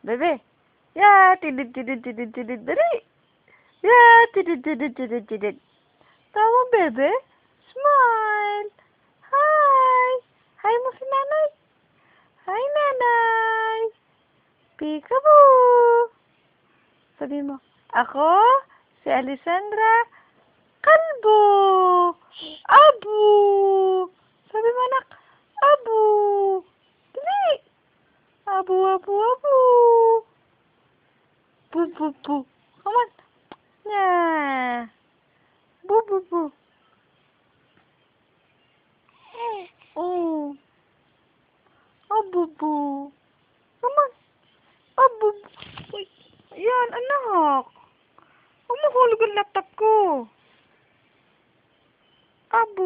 Bebe. Yeah, tidid. Dali. Yeah, tidid. Tawa, bebe. Smile. Hi. Hi mo si nanay. Hi, nanay. Peekaboo. Sabi mo, ako, si Alessandra, kalbo. Abu. Sabi mo, anak, abu. Dali. Abu. Boo. Come on. Yeah. Boo. Oh. Boo. Come on. Abu. Uy. Ayan, anak. Huwag mo hulog ang laptop ko. Abu.